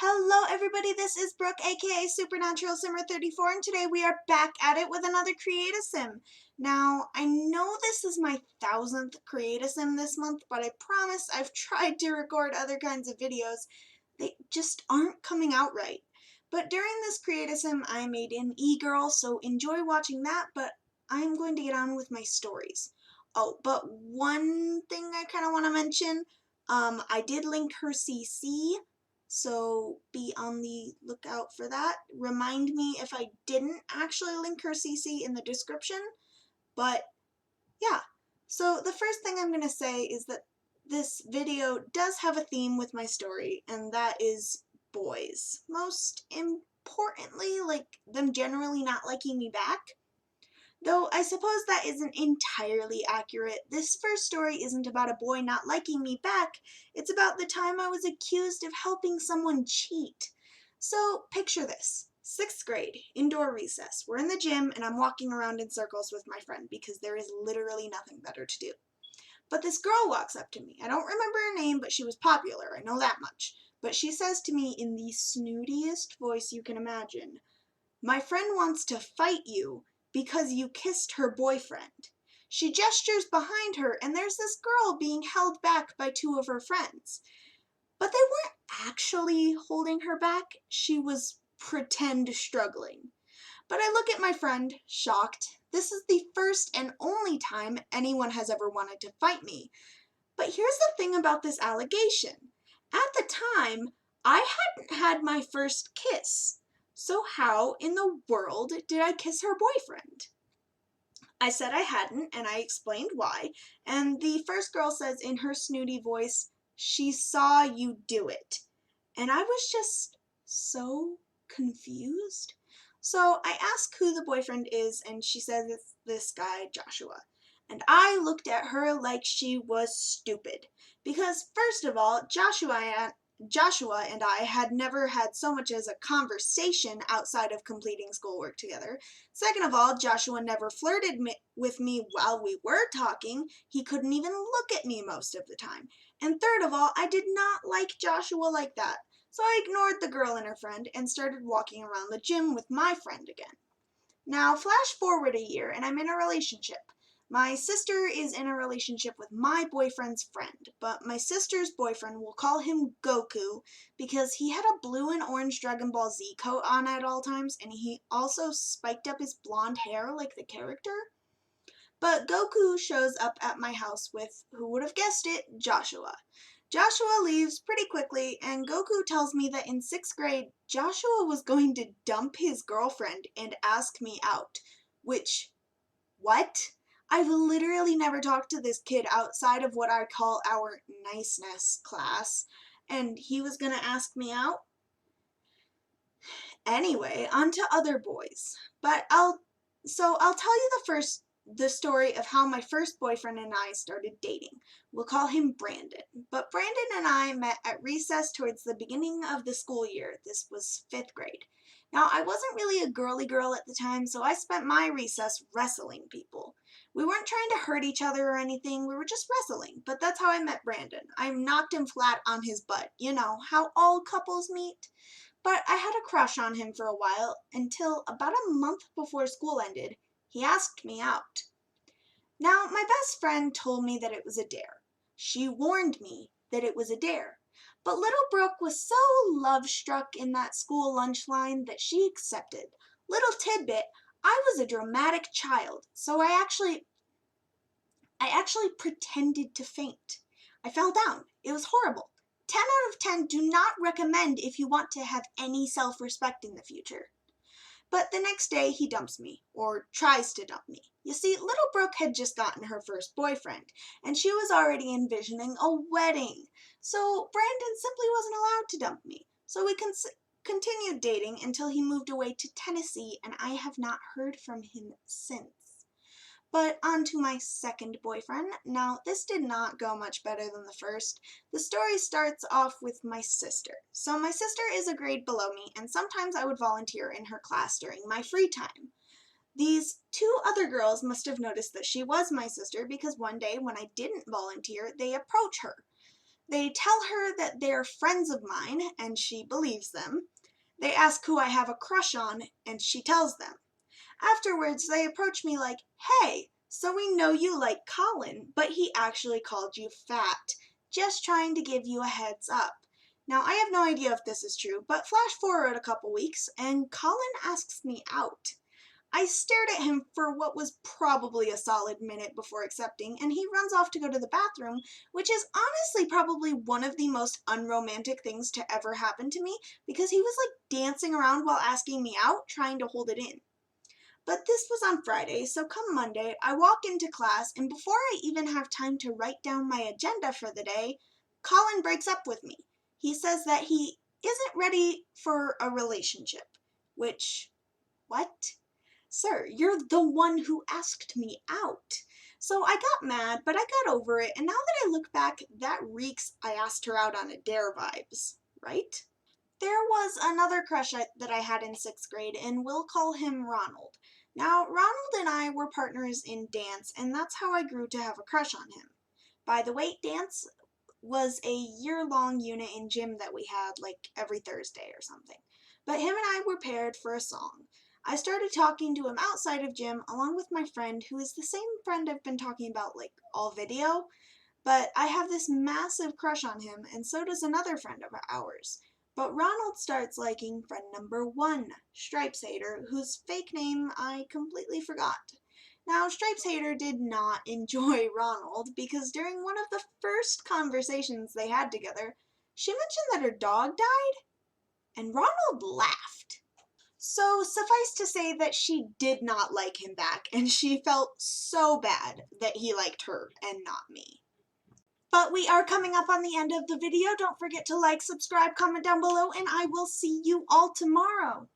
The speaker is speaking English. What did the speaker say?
Hello everybody, this is Brooke aka Supernatural Simmer 34 and today we are back at it with another Create-A-Sim. Now, I know this is my 1000th Create-A-Sim this month, but I promise I've tried to record other kinds of videos. They just aren't coming out right. But during this Create-A-Sim I made an e-girl, so enjoy watching that, but I'm going to get on with my stories. Oh, but one thing I kind of want to mention, I did link her CC, so be on the lookout for that. Remind me if I didn't actually link her CC in the description, but yeah. So the first thing I'm going to say is that this video does have a theme with my story, and that is boys. Most importantly, like them generally not liking me back. Though I suppose that isn't entirely accurate. This first story isn't about a boy not liking me back, it's about the time I was accused of helping someone cheat. So picture this. 6th grade, indoor recess. We're in the gym and I'm walking around in circles with my friend because there is literally nothing better to do. But this girl walks up to me. I don't remember her name, but she was popular, I know that much. But she says to me in the snootiest voice you can imagine, "My friend wants to fight you because you kissed her boyfriend." She gestures behind her and there's this girl being held back by two of her friends. But they weren't actually holding her back, she was pretend struggling. But I look at my friend, shocked. This is the first and only time anyone has ever wanted to fight me. But here's the thing about this allegation. At the time, I hadn't had my first kiss. So how in the world did I kiss her boyfriend? I said I hadn't, and I explained why, and the first girl says in her snooty voice, "She saw you do it." And I was just so confused. So I ask who the boyfriend is, and she says it's this guy, Joshua. And I looked at her like she was stupid. Because first of all, Joshua and I had never had so much as a conversation outside of completing schoolwork together. Second of all, Joshua never flirted with me while we were talking. He couldn't even look at me most of the time. And third of all, I did not like Joshua like that. So I ignored the girl and her friend and started walking around the gym with my friend again. Now, flash forward a year and I'm in a relationship. My sister is in a relationship with my boyfriend's friend, but my sister's boyfriend, will call him Goku because he had a blue and orange Dragon Ball Z coat on at all times, and he also spiked up his blonde hair like the character. But Goku shows up at my house with, who would have guessed it, Joshua. Joshua leaves pretty quickly, and Goku tells me that in 6th grade, Joshua was going to dump his girlfriend and ask me out. Which, what? I've literally never talked to this kid outside of what I call our niceness class, and he was gonna ask me out? Anyway, on to other boys. But I'll tell you the story of how my first boyfriend and I started dating. We'll call him Brandon. But Brandon and I met at recess towards the beginning of the school year. This was 5th grade. Now, I wasn't really a girly girl at the time, so I spent my recess wrestling people. We weren't trying to hurt each other or anything, we were just wrestling. But that's how I met Brandon. I knocked him flat on his butt. You know, how all couples meet. But I had a crush on him for a while, until about a month before school ended, he asked me out. Now, my best friend told me that it was a dare. She warned me that it was a dare. But little Brooke was so love-struck in that school lunch line that she accepted. Little tidbit, I was a dramatic child, so I actually pretended to faint. I fell down. It was horrible. 10 out of 10 do not recommend if you want to have any self-respect in the future. But the next day he dumps me, or tries to dump me. You see, little Brooke had just gotten her first boyfriend, and she was already envisioning a wedding. So Brandon simply wasn't allowed to dump me. So we continued dating until he moved away to Tennessee, and I have not heard from him since. But on to my second boyfriend. Now, this did not go much better than the first. The story starts off with my sister. So my sister is a grade below me, and sometimes I would volunteer in her class during my free time. These two other girls must have noticed that she was my sister because one day when I didn't volunteer, they approach her. They tell her that they're friends of mine, and she believes them. They ask who I have a crush on, and she tells them. Afterwards, they approach me like, "Hey, so we know you like Colin, but he actually called you fat. Just trying to give you a heads up." Now, I have no idea if this is true, but flash forward a couple weeks, and Colin asks me out. I stared at him for what was probably a solid minute before accepting, and he runs off to go to the bathroom, which is honestly probably one of the most unromantic things to ever happen to me, because he was like dancing around while asking me out, trying to hold it in. But this was on Friday, so come Monday, I walk into class, and before I even have time to write down my agenda for the day, Colin breaks up with me. He says that he isn't ready for a relationship. Which, what? Sir, you're the one who asked me out. So I got mad, but I got over it, and now that I look back, that reeks I asked her out on a dare vibes, right? There was another crush that I had in 6th grade, and we'll call him Ronald. Now, Ronald and I were partners in dance, and that's how I grew to have a crush on him. By the way, dance was a year-long unit in gym that we had, like every Thursday or something. But him and I were paired for a song. I started talking to him outside of gym along with my friend, who is the same friend I've been talking about like all video, but I have this massive crush on him, and so does another friend of ours. But Ronald starts liking friend number 1, Stripes Hater, whose fake name I completely forgot. Now, Stripes Hater did not enjoy Ronald because during one of the first conversations they had together, she mentioned that her dog died, and Ronald laughed. So, suffice to say that she did not like him back, and she felt so bad that he liked her and not me. But we are coming up on the end of the video. Don't forget to like, subscribe, comment down below, and I will see you all tomorrow.